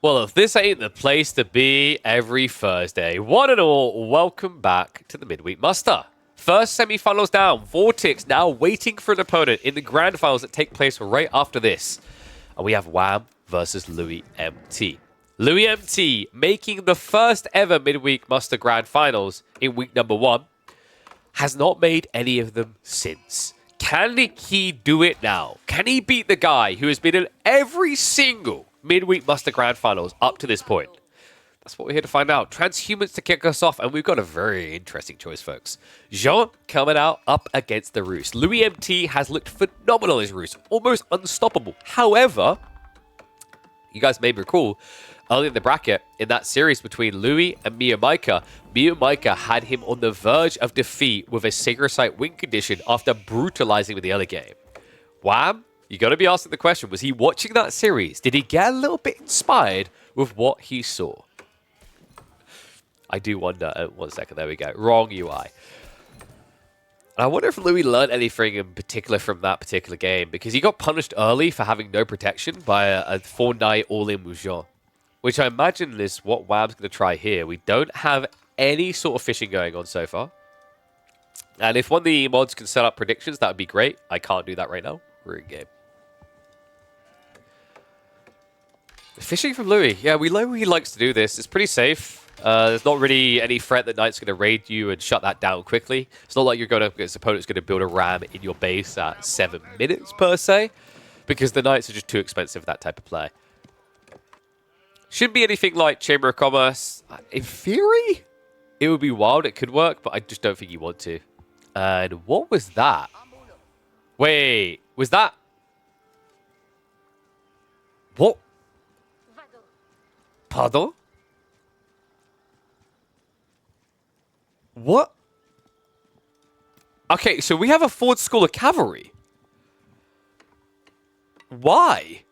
Well, if this ain't the place to be every Thursday, one and all, welcome back to the midweek muster. First semi-finals down, Vortex now waiting for an opponent in the grand finals that take place right after this. And we have Wham versus Louis MT. Louis MT making the first ever midweek muster grand finals in week number 1. Has not made any of them since. Can he do it now? Can he beat the guy who has been in every single midweek muster grand finals up to this point? That's what we're here to find out. Transhumans to kick us off, and we've got a very interesting choice, folks. Jeanne coming out up against the Rus. Louis MT has looked phenomenal as Rus, almost unstoppable. However, you guys may recall, early in the bracket, in that series between Louis and Miyamaika had him on the verge of defeat with a Sacred Site win condition after brutalizing him in the early game. Wham, you got to be asking the question, was he watching that series? Did he get a little bit inspired with what he saw? I do wonder. 1 second, there we go. Wrong UI. I wonder if Louis learned anything in particular from that particular game, because he got punished early for having no protection by a 4-knight all-in with Jeanne, which I imagine is what Wham's going to try here. We don't have any sort of fishing going on so far. And if one of the mods can set up predictions, that would be great. I can't do that right now. We're in game. Fishing from Louis. Yeah, we know he likes to do this. It's pretty safe. There's not really any threat that Knight's going to raid you and shut that down quickly. It's not like you're going to, his opponent's going to build a ram in your base at 7 minutes per se, because the Knights are just too expensive for that type of play. Shouldn't be anything like Chamber of Commerce. In theory, it would be wild. It could work, but I just don't think you want to. And what was that? Wait, was that... What? Pardon? What? Okay, so we have a Ford School of Cavalry. Why?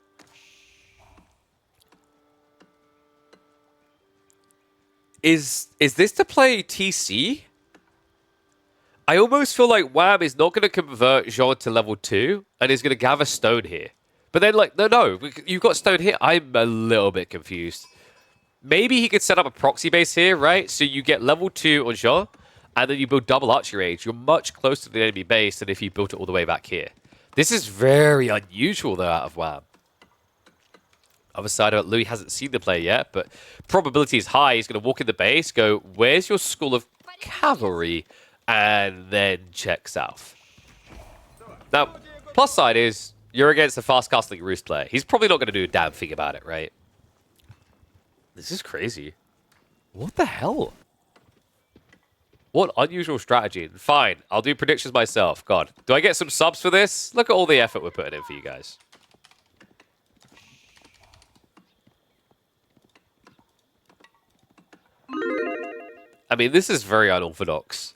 Is this to play TC? I almost feel like Wham is not going to convert Jeanne to level 2 and is going to gather stone here. But then, like, no, you've got stone here. I'm a little bit confused. Maybe he could set up a proxy base here, right? So you get level 2 on Jeanne, and then you build double archery range. You're much closer to the enemy base than if you built it all the way back here. This is very unusual, though, out of Wham. Other side of it, Louis hasn't seen the play yet, but probability is high. He's going to walk in the base, go, where's your School of Cavalry? And then check south. Now, plus side is, you're against a fast-casting Rus player. He's probably not going to do a damn thing about it, right? This is crazy. What the hell? What unusual strategy. Fine, I'll do predictions myself. God, do I get some subs for this? Look at all the effort we're putting in for you guys. I mean, this is very unorthodox.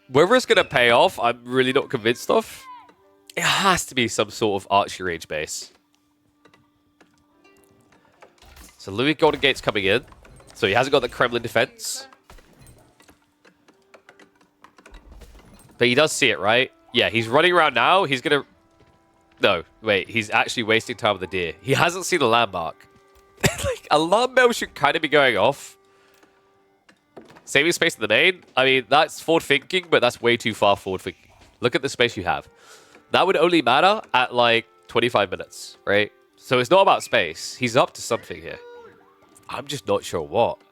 Whether it's going to pay off, I'm really not convinced of. It has to be some sort of archery range base. So Louis Golden Gate's coming in. So he hasn't got the Kremlin defense. But he does see it, right? Yeah, he's running around now. He's going to... No, wait. He's actually wasting time with the deer. He hasn't seen a landmark. Like, alarm bell should kind of be going off. Saving space in the main? I mean, that's forward thinking, but that's way too far forward thinking. Look at the space you have. That would only matter at, like, 25 minutes, right? So it's not about space. He's up to something here. I'm just not sure what.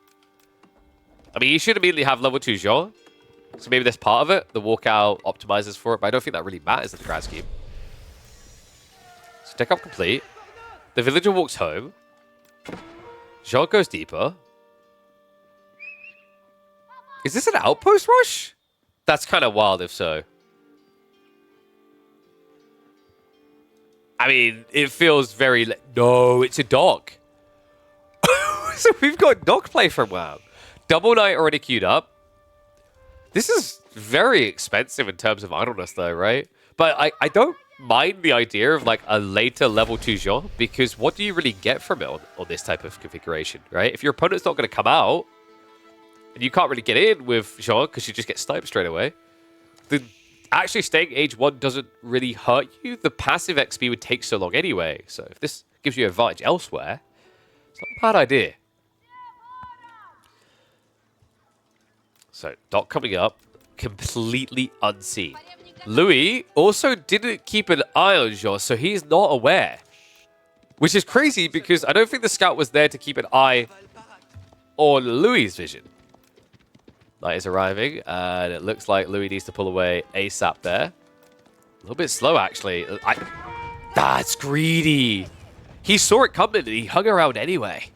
I mean, he should immediately have level 2 Jeanne. So maybe that's part of it. The walkout optimizes for it, but I don't think that really matters in the grand scheme. So deck up complete. The villager walks home. Jeanne goes deeper. Is this an outpost rush? That's kind of wild if so. I mean, it feels very... No, it's a dog. So we've got dog play from WoW. Double Knight already queued up. This is very expensive in terms of idleness, though, right? But I don't mind the idea of, like, a later level 2 Jeanne, because what do you really get from it on this type of configuration, right? If your opponent's not going to come out, and you can't really get in with Jeanne because you just get sniped straight away, then actually staying age 1 doesn't really hurt you. The passive XP would take so long anyway. So if this gives you advantage elsewhere, It's not a bad idea. So, Doc coming up, completely unseen. Louis also didn't keep an eye on Jean, so he's not aware. Which is crazy because I don't think the scout was there to keep an eye on Louis' vision. Night is arriving, and it looks like Louis needs to pull away ASAP there. A little bit slow, actually. That's greedy. He saw it coming, and he hung around anyway.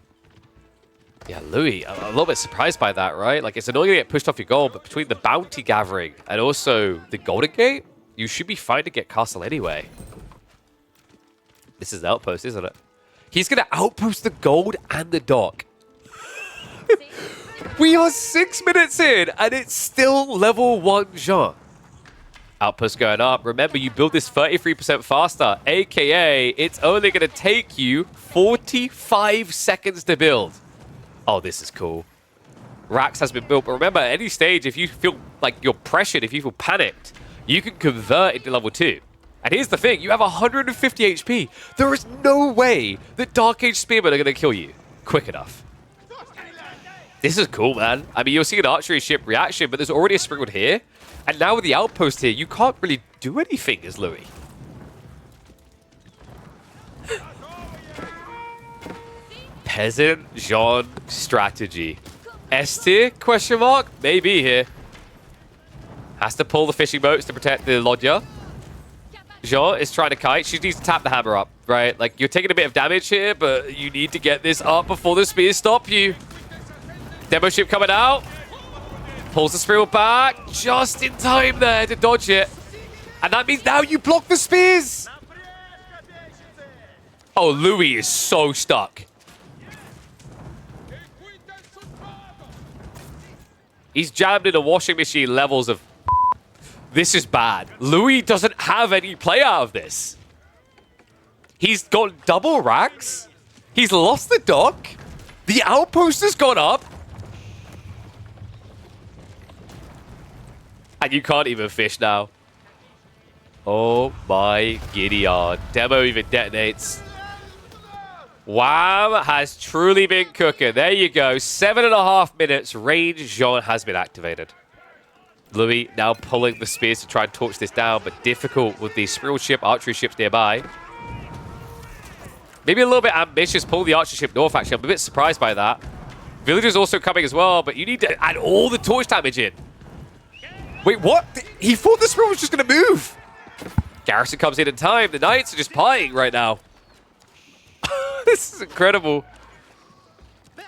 Yeah, Louis, a little bit surprised by that, right? Like, it's annoying to get pushed off your goal, but between the bounty gathering and also the Golden Gate, you should be fine to get castle anyway. This is the outpost, isn't it? He's going to outpost the gold and the dock. We are 6 minutes in, and it's still level 1 Jean. Outpost going up. Remember, you build this 33% faster, a.k.a. it's only going to take you 45 seconds to build. Oh, this is cool. Rax has been built, but remember, at any stage, if you feel like you're pressured, if you feel panicked, you can convert into level 2. And here's the thing, you have 150 HP. There is no way that Dark Age Spearmen are going to kill you quick enough. This is cool, man. I mean, you'll see an archery ship reaction, but there's already a Springwood here. And now with the outpost here, you can't really do anything as Louis. Peasant Jean strategy. S tier? Question mark? Maybe here. Has to pull the fishing boats to protect the Lodya. Jean is trying to kite. She needs to tap the hammer up, right? Like, you're taking a bit of damage here, but you need to get this up before the spears stop you. Demo ship coming out. Pulls the spear back. Just in time there to dodge it. And that means now you block the spears. Oh, Louis is so stuck. He's jammed in a washing machine levels of... This is bad. Louis doesn't have any play out of this. He's got double racks. He's lost the dock. The outpost has gone up. And you can't even fish now. Oh my Gideon. Demo even detonates. Wham has truly been cooking. There you go. 7.5 minutes. Range Jean has been activated. Louis now pulling the spears to try and torch this down, but difficult with the Springwood ship, archery ships nearby. Maybe a little bit ambitious, pull the archer ship north, actually. I'm a bit surprised by that. Villagers also coming as well, but you need to add all the torch damage in. Wait, what? He thought the Springwood was just going to move. Garrison comes in time. The Knights are just pieing right now. This is incredible. I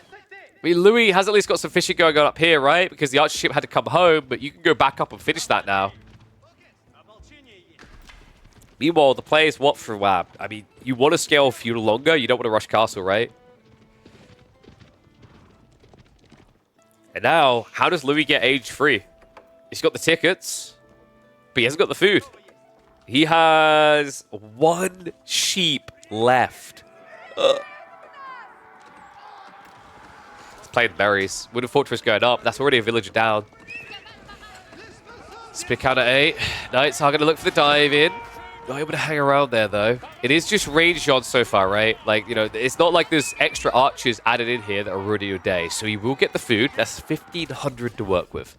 mean, Louis has at least got some fishing going on up here, right? Because the archer ship had to come home, but you can go back up and finish that now. Meanwhile, the players what for WAB? I mean, you want to scale feudal longer. You don't want to rush castle, right? And now, how does Louis get age free? He's got the tickets, but he hasn't got the food. He has 1 sheep left. He's playing berries. Wooden Fortress going up. That's already a villager down. Spear count at 8. Knights are going to look for the dive in. Not able to hang around there, though. It is just range on so far, right? Like, you know, it's not like there's extra archers added in here that are ruining your day. So he will get the food. That's 1,500 to work with.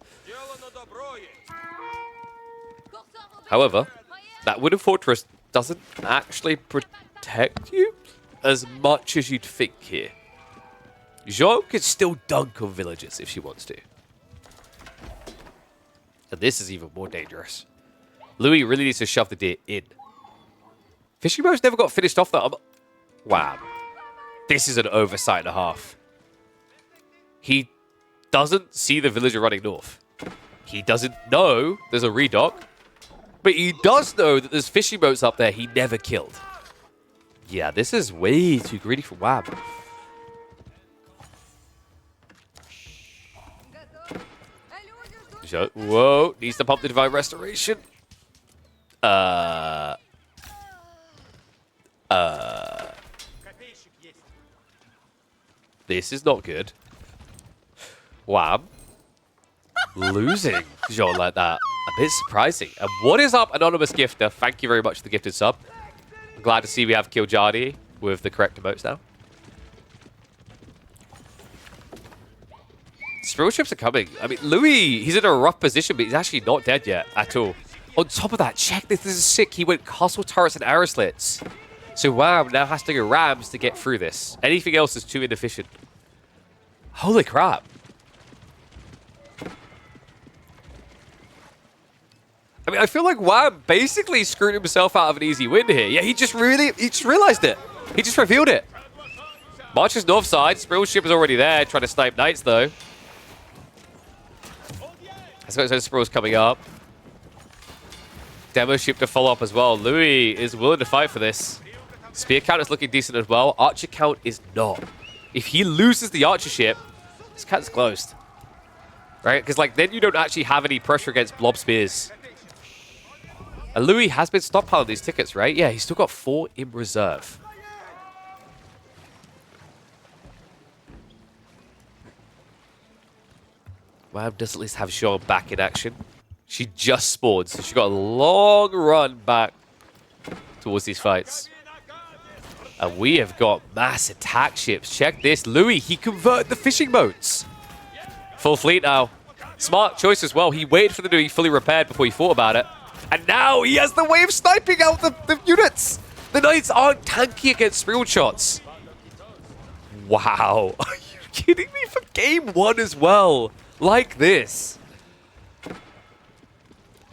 However, that Wooden Fortress doesn't actually protect you as much as you'd think here. Jeanne could still dunk on villagers if she wants to. And this is even more dangerous. Louis really needs to shove the deer in. Fishing boats never got finished off that. Wow. This is an oversight and a half. He doesn't see the villager running north. He doesn't know there's a redock. But he does know that there's fishing boats up there he never killed. Yeah, this is way too greedy for WAB. Whoa, needs to pump the Divine Restoration. This is not good. WAB. Losing Jean like that. A bit surprising. And what is up, Anonymous Gifter? Thank you very much for the gifted sub. I'm glad to see we have Kiljadi with the correct emotes now. Spiral ships are coming. I mean, Louis, he's in a rough position, but he's actually not dead yet at all. On top of that, check this. This is sick. He went castle turrets and arrow slits. So Wham now has to go rams to get through this. Anything else is too inefficient. Holy crap. I mean, I feel like Wham basically screwed himself out of an easy win here. Yeah, he just realized it. He just revealed it. Marches north side. Spiral ship is already there, trying to snipe knights though. Let's go, so Spiral's coming up. Demo ship to follow up as well. Louis is willing to fight for this. Spear count is looking decent as well. Archer count is not. If he loses the archer ship, this cat's closed. Right? Because like then you don't actually have any pressure against blob spears. And Louis has been stockpiling these tickets, right? Yeah, he's still got 4 in reserve. Wham does at least have Jeanne back in action. She just spawned, so she got a long run back towards these fights. And we have got mass attack ships. Check this. Louis, he converted the fishing boats. Full fleet now. Smart choice as well. He waited for them to be fully repaired before he thought about it. And now he has the way of sniping out the units. The knights aren't tanky against spiral shots. Wow. Are you kidding me? For game 1 as well. Like this.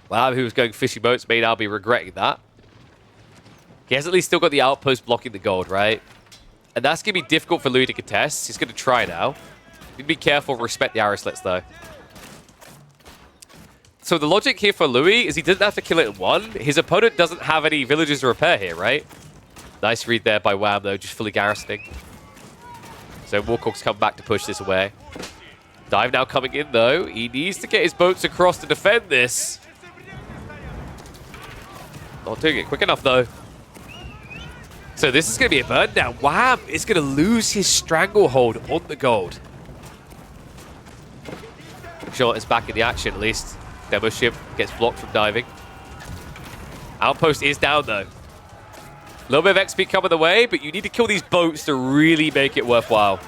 Wow, who was going fishing boats may now be regretting that. He has at least still got the outpost blocking the gold, right? And that's going to be difficult for Louis to contest. He's going to try now. You need to be careful, respect the arrow slits, though. So the logic here for Louis is he doesn't have to kill it in one. His opponent doesn't have any villages to repair here, right? Nice read there by Wham, though, just fully garrisoning. So Warcock's come back to push this away. Dive now coming in, though. He needs to get his boats across to defend this. Not doing it quick enough, though. So this is going to be a burn now. Wham is going to lose his stranglehold on the gold. Jeanne is back in the action, at least. Demo ship gets blocked from diving. Outpost is down, though. A little bit of XP coming the way, but you need to kill these boats to really make it worthwhile.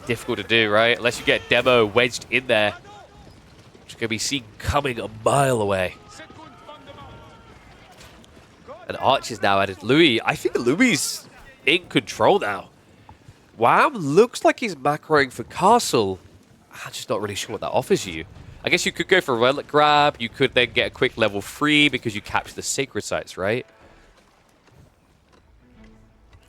Difficult to do, right? Unless you get Demo wedged in there, which can be seen coming a mile away. And Archer's now added. Louis, I think Louis in control now. Wham looks like he's macroing for castle. I'm just not really sure what that offers you. I guess you could go for a relic grab. You could then get a quick level 3 because you capture the sacred sites, right?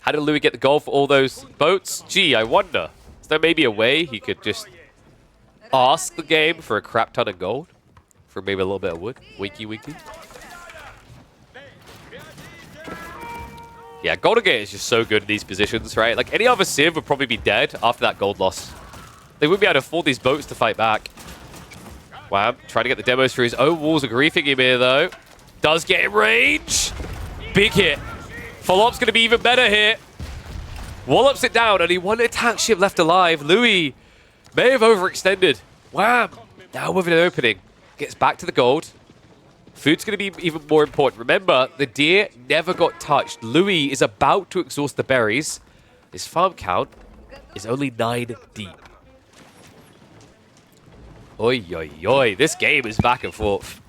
How did Louis get the gold for all those boats? Gee, I wonder. Is there maybe a way he could just ask the game for a crap ton of gold? For maybe a little bit of wood? Winky, winky. Yeah, Golden Gate is just so good in these positions, right? Like, any other Civ would probably be dead after that gold loss. They wouldn't be able to afford these boats to fight back. Wham, trying to get the demos through his own walls, are griefing him here, though. Does get in range. Big hit. Follow-up's going to be even better here. Wallops it down, only one attack ship left alive. Louis may have overextended. Wham, now with an opening. Gets back to the gold. Food's going to be even more important. Remember, the deer never got touched. Louis is about to exhaust the berries. His farm count is only 9 deep. Oi, oi, oi. This game is back and forth.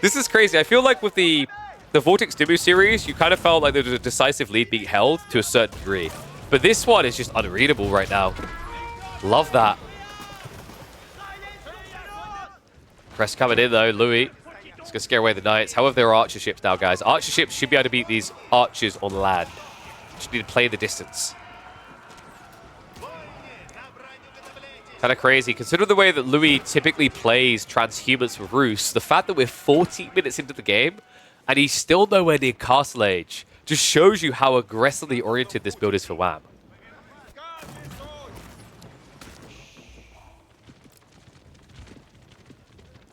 This is crazy. I feel like with the Vortex Demo series, you kind of felt like there was a decisive lead being held to a certain degree. But this one is just unreadable right now. Love that. Press coming in, though. Louis. It's going to scare away the knights. However, there are archer ships now, guys. Archer ships should be able to beat these archers on land. Just need to play the distance. Kind of crazy. Consider the way that Louis typically plays transhumans with Rus. The fact that we're 14 minutes into the game and he's still nowhere near Castle Age just shows you how aggressively oriented this build is for Wham.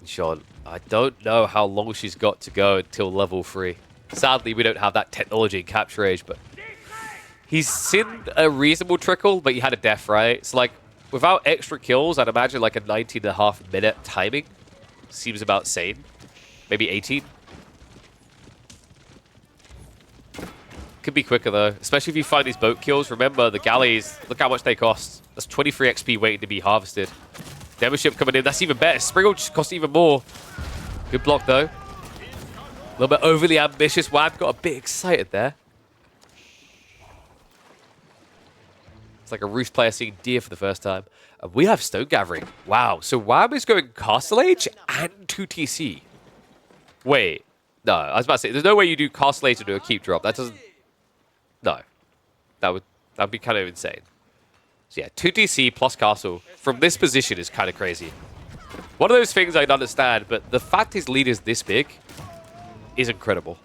Jeanne, I don't know how long she's got to go until level 3. Sadly, we don't have that technology in Capture Age, but he's seen a reasonable trickle, but he had a death, right? So, like, without extra kills, I'd imagine like a 19.5 minute timing seems about sane. Maybe 18. Could be quicker, though. Especially if you find these boat kills. Remember, the galleys, look how much they cost. That's 23 XP waiting to be harvested. Demo ship coming in. That's even better. Spriggle just costs even more. Good block, though. A little bit overly ambitious. Wham got a bit excited there. It's like a Roost player seeing deer for the first time. And we have Stone Gathering. Wow. So Wham is going Castle Age and 2TC. Wait. No, I was about to say, there's no way you do Castle Age and do a keep drop. That doesn't... No. That'd be kind of insane. So yeah, 2TC plus Castle from this position is kind of crazy. One of those things I'd understand, but the fact his lead is this big is incredible.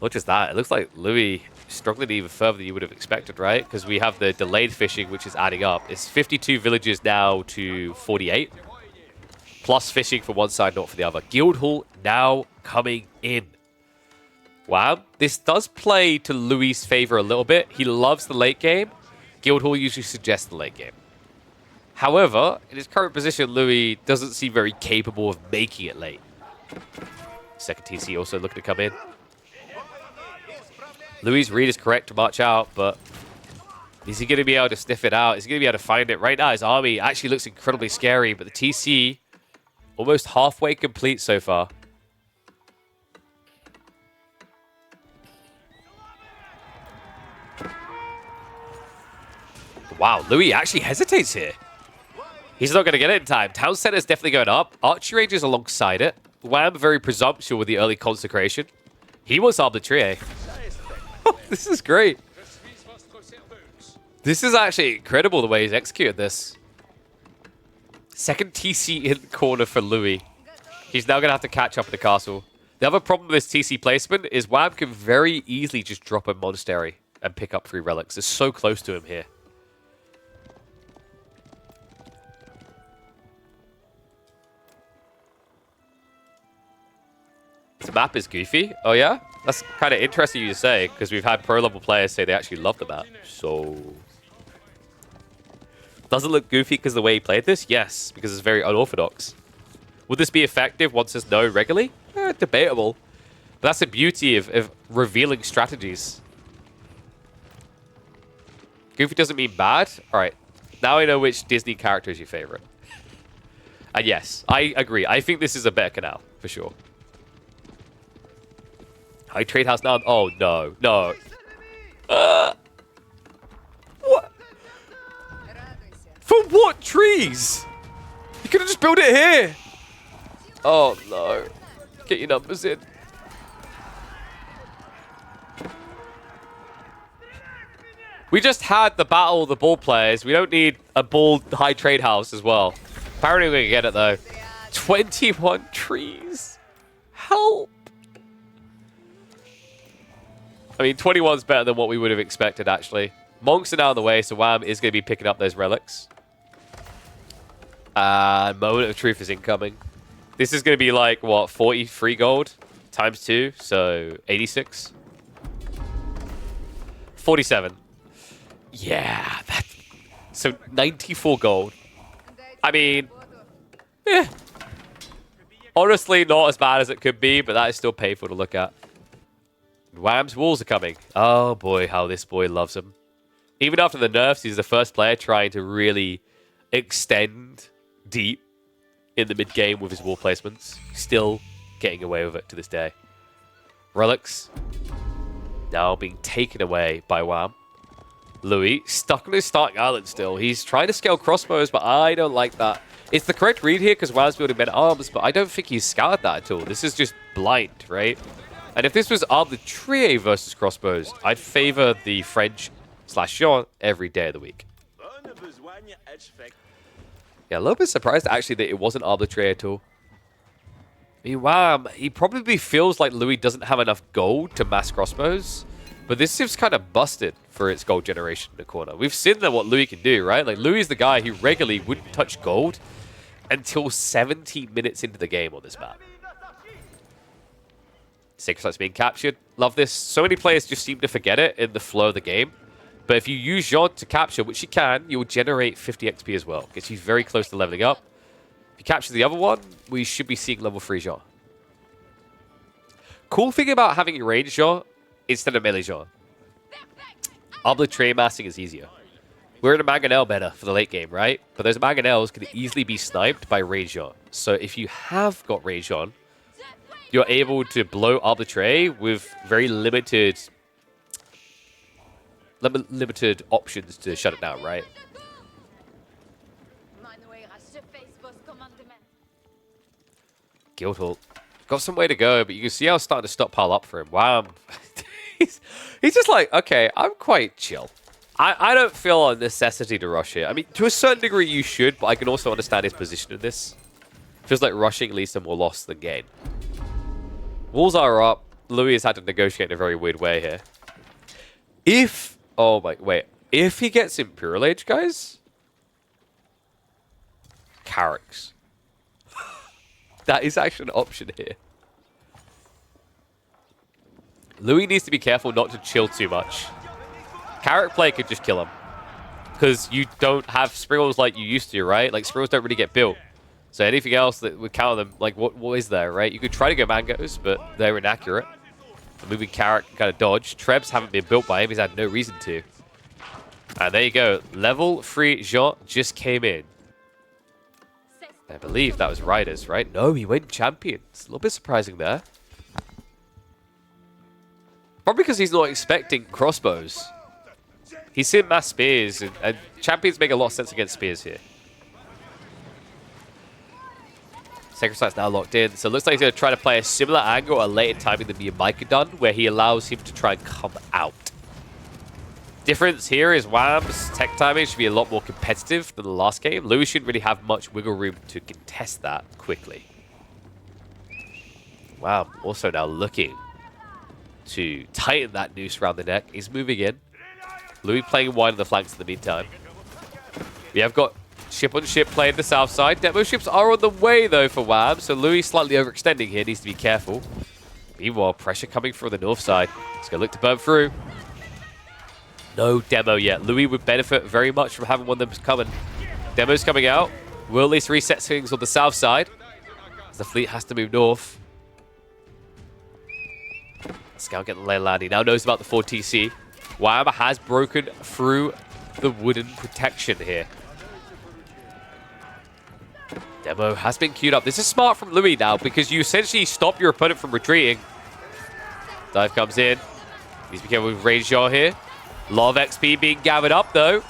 Not just that, it looks like Louis struggling even further than you would have expected, right? Because we have the delayed fishing, which is adding up. It's 52 villages now to 48. Plus fishing for one side, not for the other. Guildhall now coming in. Wow. This does play to Louis' favor a little bit. He loves the late game. Guildhall usually suggests the late game. However, in his current position, Louis doesn't seem very capable of making it late. Second TC also looking to come in. Louis' read is correct to march out, but is he going to be able to sniff it out? Is he going to be able to find it? Right now, his army actually looks incredibly scary, but the TC almost halfway complete so far. Wow, Louis actually hesitates here. He's not going to get it in time. Town center is definitely going up. Archery range is alongside it. Wham very presumptuous with the early consecration. He wants arbitrary. This is great. This is actually incredible the way he's executed this. Second TC in the corner for Louis. He's now going to have to catch up at the castle. The other problem with this TC placement is Wham can very easily just drop a monastery and pick up 3 relics. It's so close to him here. This map is goofy. Oh, yeah? That's kind of interesting you to say, because we've had pro-level players say they actually love the map. So... Does it look goofy because of the way he played this? Yes, because it's very unorthodox. Would this be effective once it's known regularly? Debatable. But that's the beauty of revealing strategies. Goofy doesn't mean bad. All right. Now I know which Disney character is your favorite. And yes, I agree. I think this is a better canal, for sure. High trade house now. Oh, no. No. What? For what trees? You could have just built it here. Oh, no. Get your numbers in. We just had the battle of the ball players. We don't need a ball high trade house as well. Apparently we're going to get it, though. 21 trees. Help. I mean, 21's better than what we would have expected, actually. Monks are now on the way, so Wham is going to be picking up those relics. Moment of Truth is incoming. This is going to be like, what, 43 gold times 2, so 86. 47. Yeah, so 94 gold. I mean, yeah. Honestly, not as bad as it could be, but that is still painful to look at. Wham's walls are coming. Oh boy, how this boy loves them. Even after the nerfs, he's the first player trying to really extend deep in the mid-game with his wall placements. Still getting away with it to this day. Relics now being taken away by Wham. Louis stuck on his starting island still. He's trying to scale crossbows, but I don't like that. It's the correct read here because Wham's building men arms, but I don't think he's scouted that at all. This is just blind, right? And if this was arbitrary versus crossbows, I'd favor the French/Jeanne every day of the week. Yeah, a little bit surprised actually that it wasn't arbitrary at all. I mean, wow, he probably feels like Louis doesn't have enough gold to mass crossbows, but this seems kind of busted for its gold generation in the corner. We've seen that what Louis can do, right? Like, Louis is the guy who regularly wouldn't touch gold until 17 minutes into the game on this map. Sacred Site's being captured. Love this. So many players just seem to forget it in the flow of the game. But if you use Jeanne to capture, which you can, you'll generate 50 XP as well. Gets you very close to leveling up. If you capture the other one, we should be seeing level 3 Jeanne. Cool thing about having a range shot instead of melee shot. Arbitrary massing is easier. We're in a mangonel meta for the late game, right? But those mangonels can easily be sniped by range shot. So if you have got range on, you're able to blow arbitrary with very limited options to shut it down, right? Guildhall got some way to go, but you can see how it's starting to stockpile up for him. Wow. he's just like, okay, I'm quite chill. I don't feel a necessity to rush here. I mean, to a certain degree you should, but I can also understand his position in this. Feels like rushing leads to more loss than gain. Walls are up. Louis has had to negotiate in a very weird way here. If... Oh my... Wait. If he gets Imperial Age, guys? Carracks. That is actually an option here. Louis needs to be careful not to chill too much. Carrack play could just kill him. Because you don't have Spriggles like you used to, right? Like, Spriggles don't really get built. So anything else that would counter them, like, what is there, right? You could try to go Mangoes, but they're inaccurate. The moving Carrack can kind of dodge. Trebs haven't been built by him. He's had no reason to. And there you go. Level 3 Jeanne just came in. I believe that was Riders, right? No, he went Champions. A little bit surprising there. Probably because he's not expecting crossbows. He's seen mass spears, and Champions make a lot of sense against spears here. Sacred Sight's now locked in, so it looks like he's going to try to play a similar angle at a later timing than Mika done, where he allows him to try and come out. Difference here is Wham's tech timing should be a lot more competitive than the last game. Louis shouldn't really have much wiggle room to contest that quickly. Wham also now looking to tighten that noose around the neck. He's moving in. Louis playing wide on the flanks in the meantime. We have got ship on ship play in the south side. Demo ships are on the way though for Wham, so Louis slightly overextending here, needs to be careful. Meanwhile, pressure coming from the north side. He's going to look to burn through. No demo yet. Louis would benefit very much from having one of them coming. Demo's coming out. Will at least reset things on the south side, as the fleet has to move north. Scout getting the lay land. He now knows about the 4TC. Wham has broken through the wooden protection here. Demo has been queued up. This is smart from Louis now, because you essentially stop your opponent from retreating. Dive comes in. Needs to be careful with range shot here. A lot of XP being gathered up, though.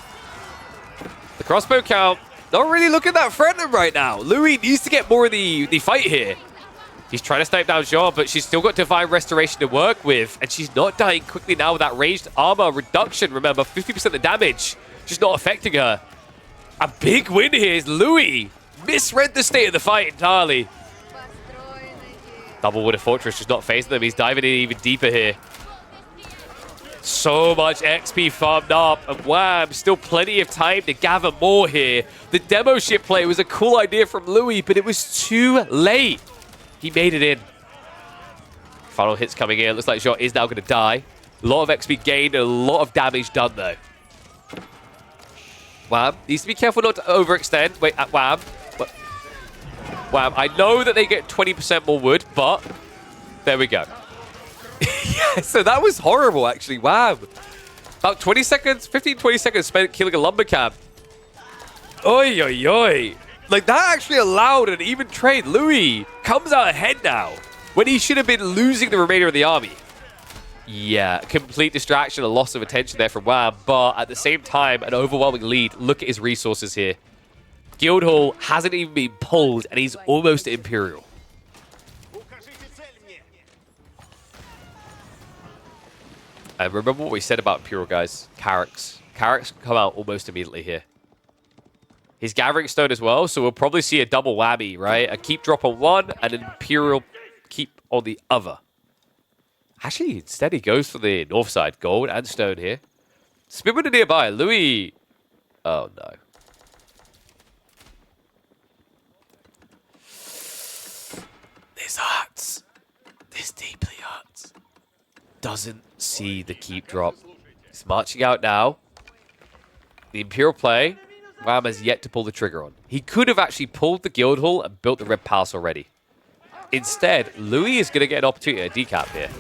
The crossbow count, not really looking that threatening right now. Louis needs to get more of the fight here. He's trying to snipe down Jeanne, but she's still got Divine Restoration to work with, and she's not dying quickly now with that ranged armor reduction. Remember, 50% of the damage, just not affecting her. A big win here is Louis. Misread the state of the fight entirely. Double Wooded Fortress just not facing them. He's diving in even deeper here. So much XP farmed up, and Wham, still plenty of time to gather more here. The demo ship play was a cool idea from Louis, but it was too late. He made it in. Final hits coming in. Looks like Jeanne is now going to die. A lot of XP gained and a lot of damage done, though. Wham needs to be careful not to overextend. Wait, Wham. Wham. I know that they get 20% more wood, but there we go. Yeah, so that was horrible, actually. Wham. About 20 seconds, 15, 20 seconds spent killing a lumber camp. Oi, oi, oi. Like, that actually allowed an even trade. Louis comes out ahead now when he should have been losing the remainder of the army. Yeah, complete distraction, a loss of attention there from Wham, but at the same time, an overwhelming lead. Look at his resources here. Guildhall hasn't even been pulled, and he's almost at Imperial. And remember what we said about Imperial, guys. Carracks. Carracks come out almost immediately here. He's gathering stone as well, so we'll probably see a double whammy, right? A keep drop on one, and an Imperial keep on the other. Actually, instead he goes for the north side. Gold and stone here. Spin winner nearby. Louis. Oh, no. This hurts. This deeply hurts. Doesn't see the keep drop. He's marching out now. The Imperial play, Wham has yet to pull the trigger on. He could have actually pulled the Guildhall and built the Red Palace already. Instead, Louis is going to get an opportunity at decap here.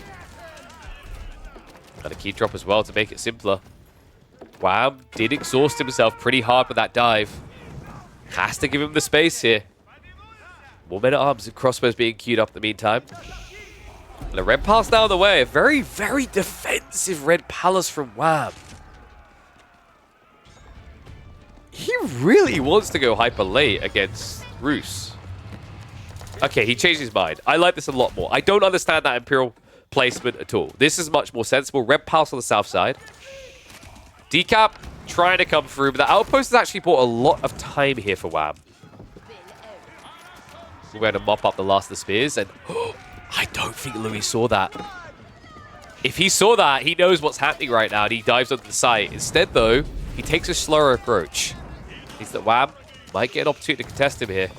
And a key drop as well to make it simpler. Wham did exhaust himself pretty hard with that dive. Has to give him the space here. More men-at-arms and crossbows being queued up in the meantime. And a red palace now on the way. A very, very defensive red palace from Wham. He really wants to go hyper late against Roos. Okay, he changed his mind. I like this a lot more. I don't understand that Imperial placement at all. This is much more sensible. Red palace on the south side. Decap trying to come through, but the Outpost has actually bought a lot of time here for Wham. We're going to mop up the last of the spears, and I don't think Louis saw that. If he saw that, he knows what's happening right now, and he dives onto the site. Instead, though, he takes a slower approach. Means that Wham might get an opportunity to contest him here.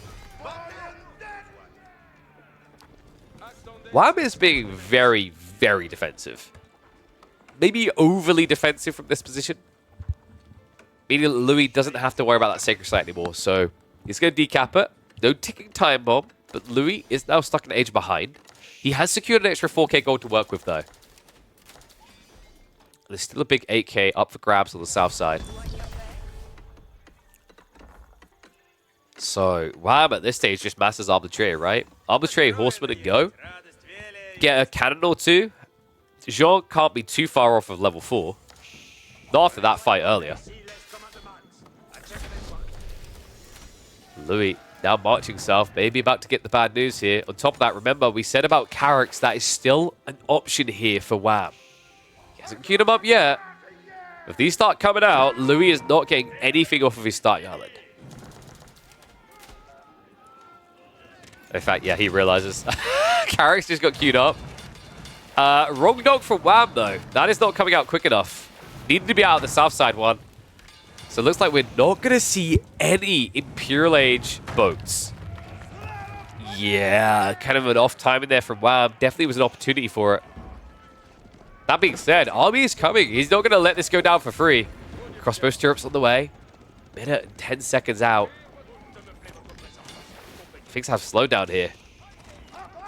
Wham is being very, very defensive. Maybe overly defensive from this position. Meaning that Louis doesn't have to worry about that sacred site anymore, so he's going to decap it. No ticking time bomb, but Louis is now stuck an age behind. He has secured an extra 4k gold to work with, though. There's still a big 8k up for grabs on the south side. So, Wham at this stage just masters Arbitrary, right? Arbitrary, Horseman, and go. Get a cannon or two. Jeanne can't be too far off of level 4. Not after that fight earlier. Louis now marching south, maybe about to get the bad news here. On top of that, remember, we said about Carracks, that is still an option here for Wham. He hasn't queued him up yet. If these start coming out, Louis is not getting anything off of his start island. In fact, yeah, he realizes. Carracks just got queued up. Wrong dog from Wham, though. That is not coming out quick enough. Needed to be out of the south side one. So it looks like we're not going to see any Imperial Age boats. Yeah, kind of an off timing there from Wham. Definitely was an opportunity for it. That being said, army is coming. He's not going to let this go down for free. Crossbow stirrups on the way. Minute and 10 seconds out. Things have slowed down here.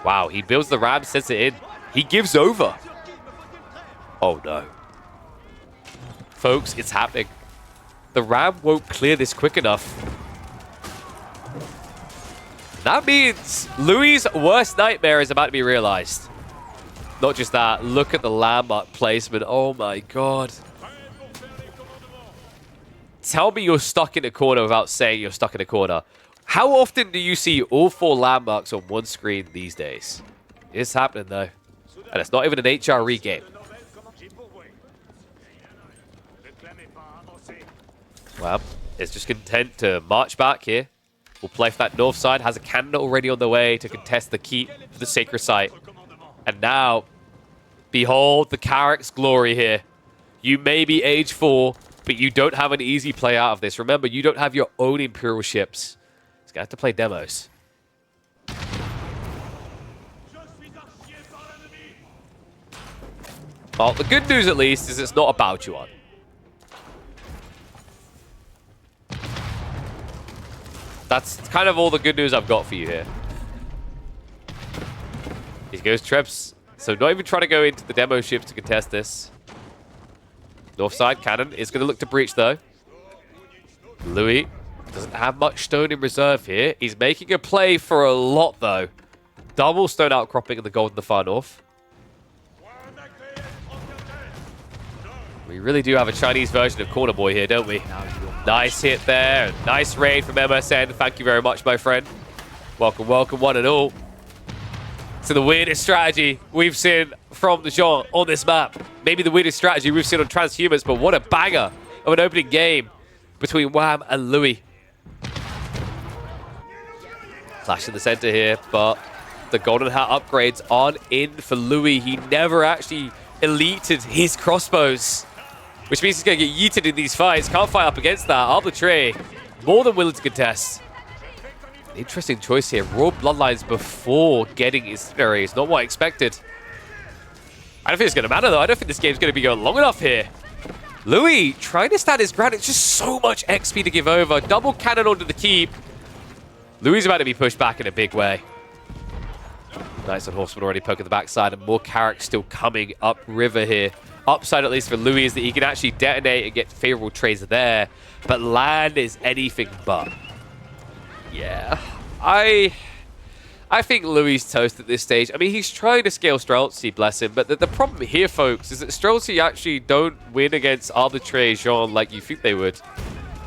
Wow, he builds the ram, sends it in. He gives over. Oh, no. Folks, it's happening. The ram won't clear this quick enough. That means Louis' worst nightmare is about to be realized. Not just that, look at the landmark placement. Oh, my God. Tell me you're stuck in a corner without saying you're stuck in a corner. How often do you see all 4 landmarks on one screen these days? It's happening, though. And it's not even an HRE game. Well, it's just content to march back here. We'll play for that north side. Has a cannon already on the way to contest the keep for the sacred site. And now, behold the Carracks glory here. You may be age 4, but you don't have an easy play out of this. Remember, you don't have your own Imperial ships. He's going to have to play demos. Well, the good news at least is it's not about you on. That's kind of all the good news I've got for you here. He goes Trebs. So not even trying to go into the demo ships to contest this. North side cannon is going to look to breach though. Louis doesn't have much stone in reserve here. He's making a play for a lot though. Double stone outcropping in the gold in the far north. We really do have a Chinese version of Corner Boy here, don't we? Nice hit there. Nice raid from MSN. Thank you very much, my friend. Welcome, welcome, one and all. To the weirdest strategy we've seen from the Jeanne on this map. Maybe the weirdest strategy we've seen on Transhumans, but what a banger of an opening game between Wham and Louis. Clash in the center here, but the Golden Hat upgrades aren't in for Louis. He never actually elited his crossbows, which means he's going to get yeeted in these fights. Can't fight up against that. Arbitrary, more than willing to contest. Interesting choice here. Royal Bloodlines before getting Incendiaries. Not what I expected. I don't think it's going to matter, though. I don't think this game's going to be going long enough here. Louis trying to stand his ground. It's just so much XP to give over. Double cannon onto the keep. Louis is about to be pushed back in a big way. Nice on Horseman already poking the backside, and more Carrack still coming upriver here. Upside, at least for Louis, is that he can actually detonate and get favorable trades there. But land is anything but. Yeah. I think Louis is toast at this stage. I mean, he's trying to scale Streltsy, bless him. But the problem here, folks, is that Streltsy actually don't win against arbitrary Jeanne like you think they would.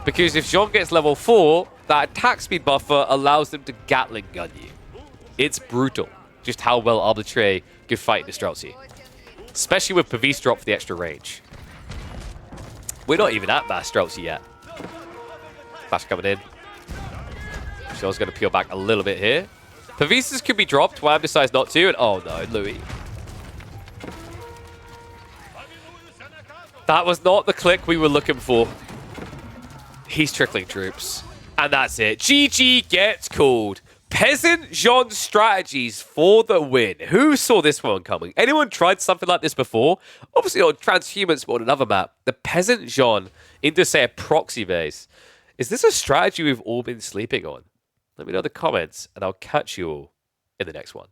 Because if Jeanne gets level 4, that attack speed buffer allows them to Gatling gun you. It's brutal, just how well Arbitrary could fight in the Streltsy. Especially with Pavis drop for the extra range. We're not even at Mass Streltsy yet. Flash coming in. Jeanne's going to peel back a little bit here. Pavises could be dropped, Wham decides not to, and oh no, Louis. That was not the click we were looking for. He's trickling troops. And that's it. GG gets called. Peasant Jeanne strategies for the win. Who saw this one coming? Anyone tried something like this before? Obviously on Transhumans, but on another map. The Peasant Jeanne into, say, a proxy base. Is this a strategy we've all been sleeping on? Let me know in the comments, and I'll catch you all in the next one.